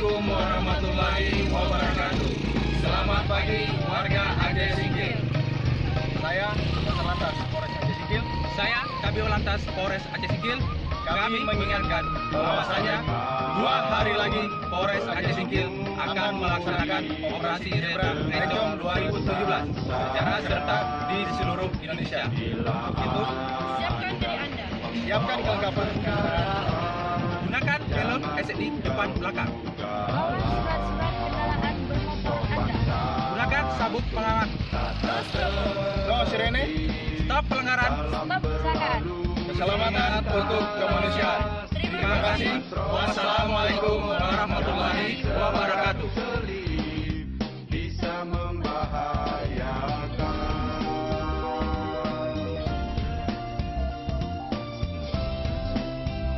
Assalamualaikum warahmatullahi wabarakatuh. Selamat pagi warga Aceh Singkil. Saya Lantas Polres Aceh Singkil. Saya Kabio Lantas Polres Aceh Singkil. Kami mengingatkan bahwasanya 2 hari lagi Polres Aceh Singkil akan melaksanakan operasi zebra Encong 2017 secara serentak di seluruh Indonesia. Itu Siapkan diri Anda. siapkan kelengkapan Gunakan helm SNI depan belakang. Bawa surat-surat kendaraan bermotor Anda. Gunakan sabuk pengaman. no sirene. Stop pelanggaran. Stop kecelakaan. Keselamatan untuk kemanusiaan. Terima kasih. Wassalamualaikum.